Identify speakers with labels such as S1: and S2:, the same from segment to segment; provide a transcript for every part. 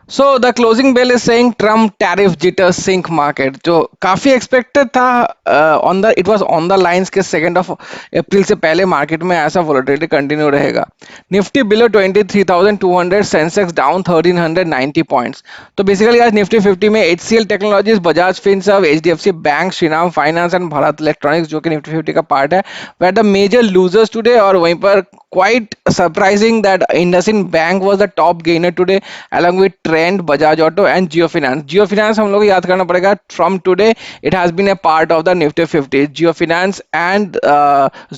S1: So the closing bell is saying Trump tariff jitter sink market, जो काफी expected था। On the it was on the lines के 2 April से पहले market में ऐसा वोलेटिलिटी कंटिन्यू रहेगा। Nifty below 23,200, Sensex down 1390 points. तो बेसिकली आज निफ्टी 50 में HCL Technologies, Bajaj Finserv, HDFC Bank, Shriram Finance and Bharat Electronics, जो कि निफ्टी 50 का पार्ट है, वे द मेजर लूजर्स टुडे। और वहीं पर quite surprising that IndusInd Bank was the top gainer today, along with Trend, Bajaj Auto, and Jio Finance. Jio Finance हम लोग को याद करना पड़ेगा. From today, it has been a part of the Nifty 50. Jio Finance and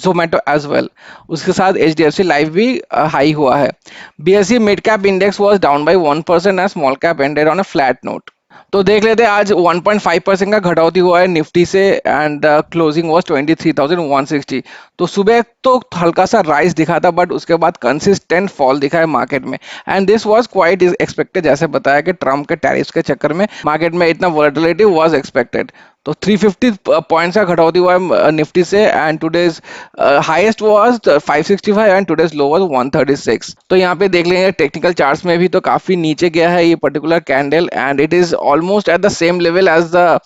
S1: Zomato as well. उसके साथ HDFC Life भी high हुआ है. BSE Mid Cap Index was down by 1% and Small Cap ended on a flat note. तो देख लेते हैं, आज 1.5% का घटौती हुआ है निफ्टी से, एंड क्लोजिंग वाज 23,160। तो सुबह तो हल्का सा राइज दिखा था, बट उसके बाद कंसिस्टेंट फॉल दिखा है मार्केट में, and this was quite expected. जैसे बताया कि ट्रम्प के टैरिफ्स के चक्कर में मार्केट में इतना वोलेटिलिटी वाज एक्सपेक्टेड। तो 350 पॉइंट्स का घटौती हुआ है निफ्टी से, and today's highest was 565 and today's low was 136। तो यहाँ पे देख लेंगे टेक्निकल चार्ट्स में भी तो काफी नीचे गया है ये particular candle, and it is almost at the same level as the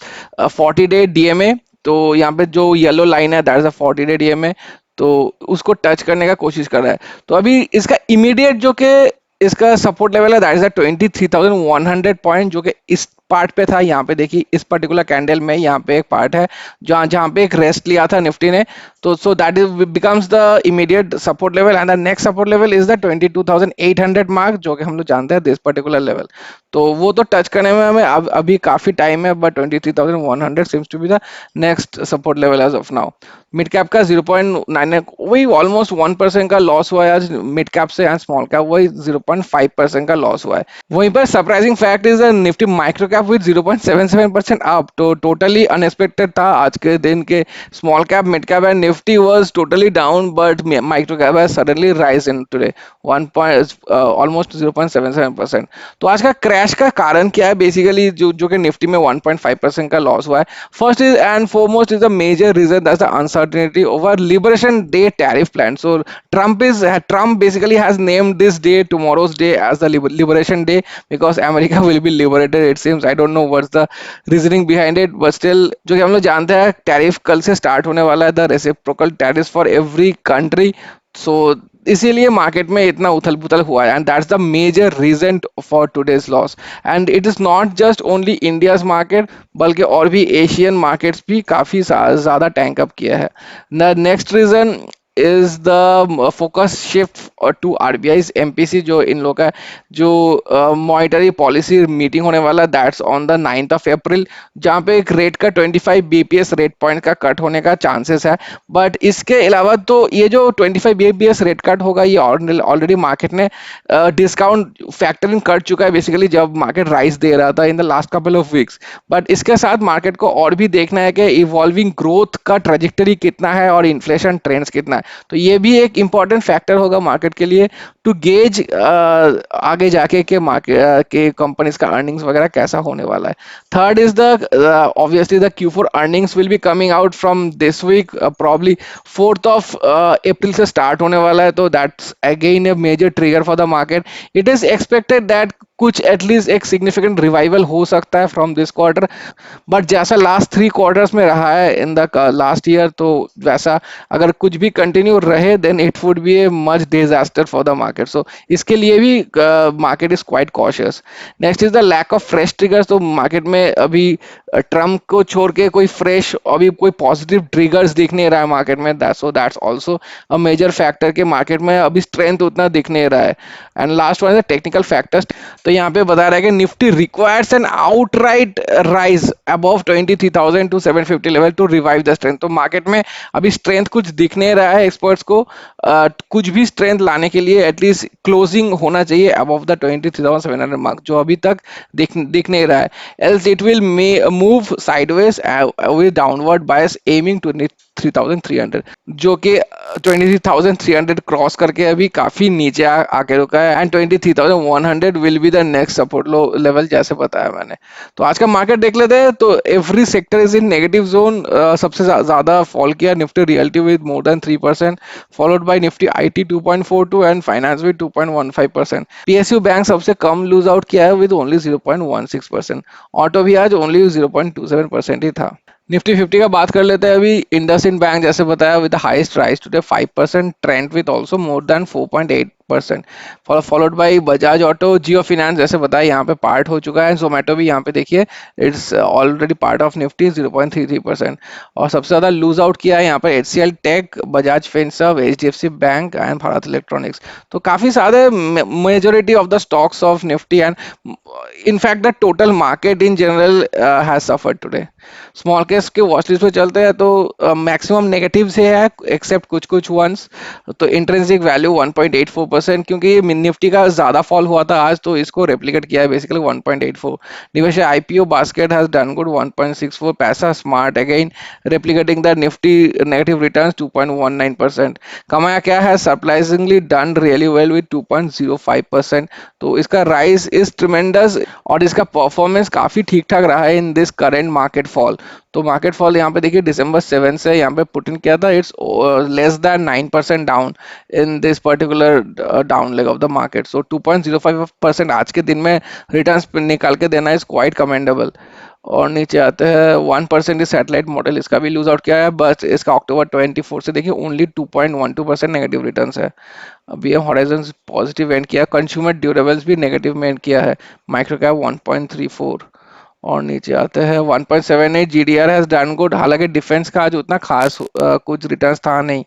S1: 40 day DMA. तो यहाँ पे जो येलो लाइन है, that is the 40 day DMA. तो उसको टच करने का कोशिश कर रहा है। तो अभी इसका इमीडिएट जो कि इसका सपोर्ट लेवल है, दैट इज 23,100 पॉइंट, जो कि इस पार्ट पे था। यहाँ पे देखिए इस पर्टिकुलर कैंडल में यहाँ पे एक पार्ट है जहाँ जहाँ पे एक रेस्ट लिया था निफ्टी ने। तो so that is becomes the immediate support level, and the next support level is the 22,800 mark, जो कि हम लोग जानते हैं दिस पर्टिकुलर लेवल। तो वो तो टच करने में हमें अभी काफी टाइम है, but 23,100 seems to be the next support level as of now. Mid cap का 0.9, वही ऑलमोस्ट 1% का लॉस हुआ है आज मिड कैप से, एंड स्मॉल कैप वही 0.5% का लॉस हुआ है। वहीं पर surprising fact is the Nifty micro cap with 0.77% up. तो टोटली अनएक्सपेक्टेड था आज के दिन के small cap, mid cap and Nifty was totally down, but micro cap has suddenly rise in today 1 almost 0.77%। तो आज का क्रैश का कारण क्या है? बेसिकली जो जो कि निफ्टी में 1.5% का लॉस हुआ है। First is and foremost is the major reason, that's the uncertainty over Liberation Day tariff plan. So Trump basically has named this day, tomorrow's day, as the Liberation Day, because America will be liberated, it seems. I don't know what's the reasoning behind it, but still जो कि हम लोग जानते हैं tariff कल से start होने वाला है, the reciprocal tariff for every country. So इसीलिए मार्केट में इतना उथल पुथल हुआ है, and that's the major reason for today's loss. And it is not just only India's market, बल्कि और भी एशियन मार्केट्स भी काफी ज्यादा टैंक अप किया है। The next reason is the focus shift to RBI's MPC, जो इन लोग का जो मॉनिटरी पॉलिसी मीटिंग होने वाला, दैट्स ऑन द 9th अप्रैल, जहाँ पे एक रेट का 25 बीपीएस रेट पॉइंट का कट होने का चांसेस है। बट इसके अलावा तो ये जो 25 बीपीएस रेट कट होगा, ये ऑलरेडी मार्केट ने डिस्काउंट फैक्टर इन कर चुका है, बेसिकली जब मार्केट राइज दे रहा था in the last couple of weeks. But इसके साथ मार्केट को और भी देखना है कि इवॉल्विंग ग्रोथ का ट्रेजेक्टरी कितना है और इन्फ्लेशन ट्रेंड्स कितना है। तो ये भी एक इंपॉर्टेंट फैक्टर होगा मार्केट के लिए टू गेज आगे जाके के मार्केट के कंपनीज का अर्निंग्स वगैरह कैसा होने वाला है। Third is the obviously the Q4 earnings will be coming out from this week, probably 4th April से स्टार्ट होने वाला है। तो that's again a major trigger for the market. It is expected that कुछ एटलीस्ट एक significant revival हो सकता है फ्रॉम दिस क्वार्टर, बट जैसा लास्ट 3 क्वार्टर्स में रहा है इन द लास्ट ईयर, तो वैसा अगर कुछ भी कंटिन्यू रहे, then it would be a much disaster for the market. So इसके लिए भी market is quite cautious. Next is the lack of fresh triggers. तो मार्केट में अभी ट्रम्प को छोड़ के कोई फ्रेश अभी कोई पॉजिटिव ट्रिगर्स दिख नहीं रहा है मार्केट में, so that's also a major factor के मार्केट में अभी स्ट्रेंथ उतना दिख नहीं रहा है। एंड लास्ट वन है टेक्निकल फैक्टर्स। तो यहाँ पे बता रहा है कि Nifty requires an outright rise above 23,000 to 750 level to revive the strength. तो मार्केट में अभी स्ट्रेंथ कुछ दिख नहीं रहा है एक्सपर्ट्स को। कुछ भी स्ट्रेंथ लाने के लिए एटलीस्ट क्लोजिंग होना चाहिए अबव द 23,700 मार्क, जो अभी तक दिख नहीं रहा है। Else it will move sideways with downward bias aiming to 23,300, जो कि 23,300 क्रॉस करके अभी काफी नीचे आके रुका है, and 23,100 will be the next support low level, जैसे बताया मैंने। तो आज का मार्केट देख लेते हैं। तो every sector is in negative zone. सबसे ज्यादा फॉल किया Nifty realty with more than 3%, followed by Nifty IT 2.42 and finance with 2.15%। PSU bank सबसे कम लूज आउट किया है विद ओनली 0.16%। ऑटो भी आज ओनली 0.27% ही था। निफ्टी 50 का बात कर लेते हैं अभी। इंडसइंड बैंक जैसे बताया with the highest rise today 5%, trend with also more than 4.8%, followed by Bajaj auto. Jio finance जैसे बताया यहाँ पे पार्ट हो चुका है। जोमेटो भी यहाँ पे देखिए it's already part of Nifty 0.33%। और सबसे ज्यादा लूज आउट किया है यहाँ पर HCL Tech, Bajaj Finserv, HDFC Bank and Bharat Electronics. तो काफी सारे majority of the stocks of Nifty and in fact the total market in general has suffered today। Small case के वॉच लिस्ट पे चलते हैं तो मैक्सिमम नेगेटिव से है एक्सेप्ट कुछ कुछ वंस। तो इंट्रिंसिक वैल्यू 1.84%, क्योंकि निफ्टी का ज्यादा फॉल हुआ था आज, तो इसको रेप्लिकेट किया है बेसिकली 1.84। निवेश IPO basket has done good 1.64। पैसा smart again replicating the Nifty negative returns 2.19%। कमाया क्या है surprisingly done really well with 2.05%। तो इसका राइज इज ट्रिमेंडस और इसका परफॉर्मेंस काफी ठीक ठाक रहा है in this current market fall. तो मार्केट फॉल यहाँ पे देखिए दिसंबर 7 से यहाँ पे पुट इन किया था, it's less than 9% down in this particular down leg of the market. So 2.05% आज के दिन में रिटर्न्स निकाल के देना इज क्वाइट कमेंडेबल। और नीचे आते हैं 1% इस सैटेलाइट मॉडल, इसका भी लूज आउट किया है, बस इसका अक्टूबर 24 से देखिए ओनली 2.12% नेगेटिव रिटर्न्स है। अभी ये हॉराइजन पॉजिटिव एंड किया, कंज्यूमर ड्यूरेबल्स भी नेगेटिव में एंड किया है, माइक्रो कैप 1.34। और नीचे आते हैं 1.78 जीडीआर हैज डन गुड, हालांकि डिफेंस का आज उतना खास कुछ रिटर्न्स था नहीं।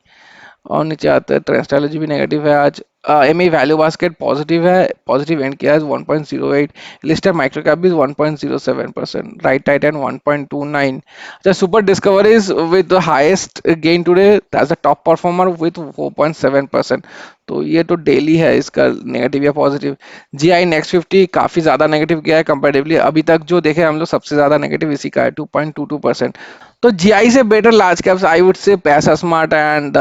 S1: और नीचे आते हैं ट्रेंस्टोलॉजी भी नेगेटिव है आज। एमई वैल्यू बास्केट पॉजिटिव है, पॉजिटिव एंड किया है 1.08। लिस्टेड माइक्रो कैप भी 1.07%, राइट टाइटन 1.29। अच्छा, super discoveries with the highest gain today as the top performer with 4.7%। तो ये तो डेली है इसका नेगेटिव या पॉजिटिव। जीआई नेक्स्ट 50 काफी ज्यादा नेगेटिव किया है कंपैरेटिवली, अभी तक जो देखे हम लोग सबसे ज्यादा नेगेटिव इसी का है 2.22%। तो जीआई से better large caps I would say पैसा smart and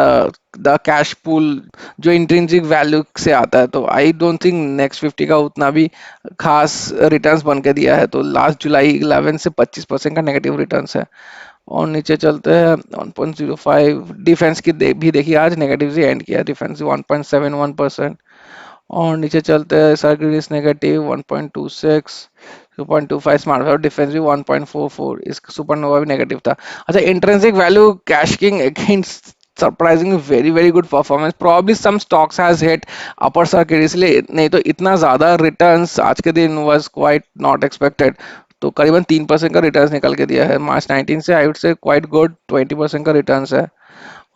S1: the cash pool जो इंट्रिंसिक वैल्यू से आता है। तो आई डोंट थिंक नेक्स्ट 50 का उतना भी खास रिटर्न्स बन के दिया है। तो लास्ट जुलाई 11 से 25% का नेगेटिव रिटर्न्स है। और नीचे चलते हैं 1.05 डिफेंस की भी देखिए आज नेगेटिव से एंड किया, डिफेंस 1.71%। और नीचे चलते हैं circuit negative 1.26, 2.25 smart value, defence भी 1.44, इसका सुपरनोवा भी नेगेटिव था। अच्छा, intrinsic value cash king against surprising very very good performance, probably some stocks has hit upper circuit, इसलिए नहीं तो इतना ज्यादा रिटर्न्स आज के दिन वाज क्वाइट नॉट एक्सपेक्टेड। तो करीबन 3% का रिटर्न्स निकल के दिया है मार्च 19 से, आई वुड से क्वाइट गुड 20% का रिटर्न्स है।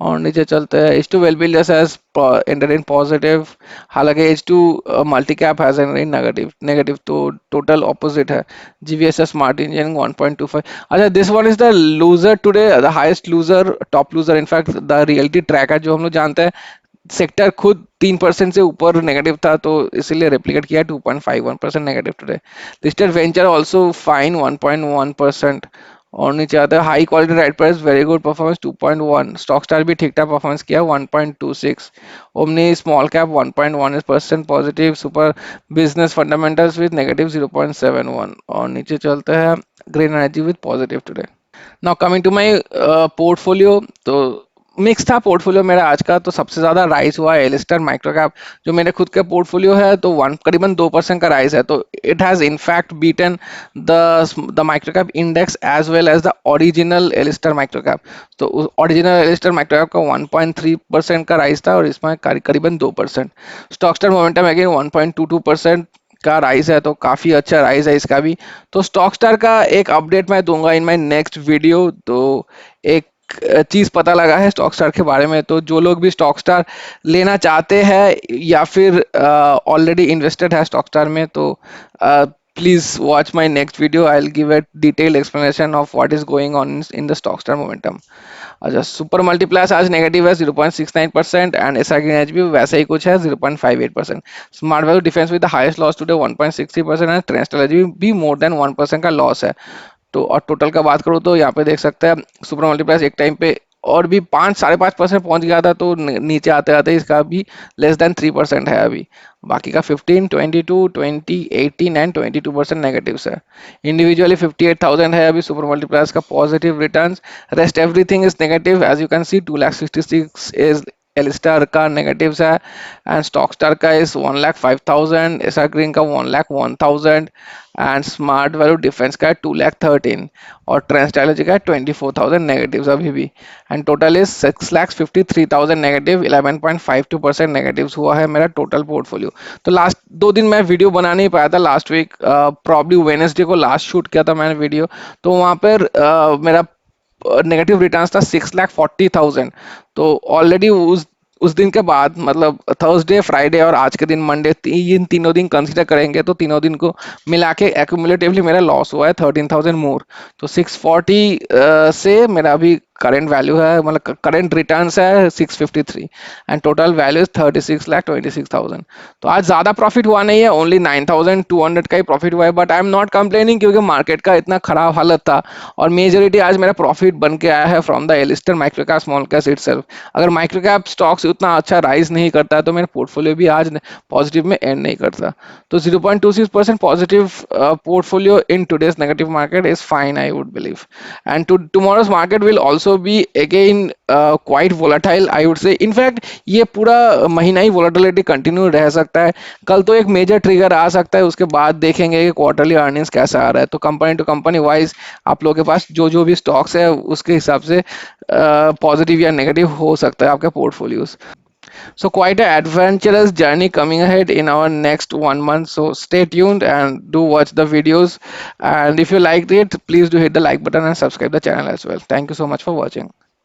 S1: और नीचे चलते हैं H2 Wellbuilders has ended in positive, हालांकि H2 multi cap has ended in negative, तो टोटल ऑपोजिट है। GVS smart engineering 1.25। अच्छा, this one is the loser today, the highest loser, top loser in fact the reality tracker जो हम लोग जानते हैं। Sector खुद 3% से ऊपर नेगेटिव था, तो इसीलिए रेप्लिकेट किया 2.51% negative today. Listed venture also fine 1.1%। और नीचे आता है high quality right price very good performance 2.1। Stock star भी ठीक ठाक परफॉर्मेंस किया 1.26। Omni small cap 1.1% positive, super business fundamentals with negative 0.71। और नीचे चलते हैं green energy with positive today. Now coming to my portfolio, तो मिक्स था पोर्टफोलियो मेरा आज का। तो सबसे ज्यादा राइज हुआ है एलिस्टर माइक्रो कैप, जो मेरे खुद का पोर्टफोलियो है, तो करीबन 2% का राइज है। तो it has in fact beaten the micro cap index as well as the original Alister micro cap. तो ओरिजिनल एलिस्टर माइक्रो कैप का 1.3% का राइज था और इसमें करीबन 2%। स्टॉकस्टार मोमेंटम अगेन 1.22% का राइज है, तो काफी अच्छा राइज है इसका भी। तो स्टॉक स्टार का एक अपडेट मैं दूंगा इन माय नेक्स्ट वीडियो। तो एक चीज पता लगा है स्टॉक स्टार के बारे में, तो जो लोग भी स्टॉक स्टार लेना चाहते हैं या फिर ऑलरेडी इन्वेस्टेड है स्टॉक स्टार में, तो please watch my next video, I will give a detailed explanation of what is going on in the stock star momentum. अच्छा, सुपर मल्टीप्लायर्स आज नेगेटिव है 0.69% एंड एसआर ग्रीन एच भी वैसे ही कुछ है 0.58%। Smart value defence with the highest loss today 1.63% and ट्रेंस्टोलॉजी भी more then 1% का लॉस है। तो और टोटल का बात करूँ तो यहाँ पे देख सकते हैं सुपर मल्टीप्लायर्स एक टाइम पे और भी 5 साढ़े 5% पहुंच गया था, तो नीचे आते आते इसका भी लेस देन 3% है अभी। बाकी का 15, 22, 20, 18 एंड 22% नेगेटिव है। इंडिविजुअली 58,000 है अभी सुपर मल्टीप्लायर्स का positive returns. Rest everything is negative as you can see. 2,66 is एलिस्टार का नेगेटिव है, एंड स्टॉक स्टार का इज 1,05,000, एसआर ग्रीन का 1,01,000, एंड स्मार्ट वैल्यू डिफेंस का है 2,13,000, और ट्रेंड स्ट्रेटेजी का है 24,000 नेगेटिव अभी भी। And total is 6,53,000 negative. 11.52% negative हुआ है मेरा टोटल पोर्टफोलियो। तो लास्ट 2 दिन मैं वीडियो बना नहीं पाया था, लास्ट वीक प्रॉब्ली वेनेसडे को लास्ट शूट किया था मैंने वीडियो। तो वहाँ पर मेरा नेगेटिव रिटर्न्स था 6,40,000। तो ऑलरेडी उस दिन के बाद, मतलब थर्सडे, फ्राइडे और आज के दिन मंडे, तीनों दिन कंसीडर करेंगे तो तीनों दिन को मिला के एक्यूमुलेटिवली मेरा लॉस हुआ है 13,000 मोर। तो 640 से मेरा अभी करंट वैल्यू है, मतलब करंट रिटर्न्स है 653, एंड टोटल वैल्यू इज 36,26,000। तो आज ज़्यादा प्रॉफिट हुआ नहीं है, ओनली 9,200 का ही प्रॉफिट हुआ है, but I am not complaining क्योंकि मार्केट का इतना खराब हालत था। और मेजोरिटी आज मेरा प्रॉफिट बन के आया है from the Alister micro cap small cap itself. अगर माइक्रो कैप स्टॉक्स उतना अच्छा राइज नहीं करता है तो मेरा पोर्टफोलियो भी आज पॉजिटिव में एंड नहीं करता। तो 0.26% positive portfolio in today's negative market is fine, I would believe. And tomorrow's market will also be again quite volatile, I would से। इनफैक्ट ये पूरा महीना ही वोलाटिलिटी कंटिन्यू रह सकता है। कल तो एक मेजर ट्रिगर आ सकता है, उसके बाद देखेंगे कि क्वार्टरली अर्निंग्स कैसा आ रहा है। तो कंपनी टू कंपनी वाइज आप लोगों के पास जो जो भी स्टॉक्स है उसके हिसाब से पॉजिटिव या नेगेटिव हो सकता है आपके portfolios. So quite an adventurous journey coming ahead in our next 1 month. So stay tuned and do watch the videos. And if you liked it, please do hit the like button and subscribe the channel as well. Thank you so much for watching.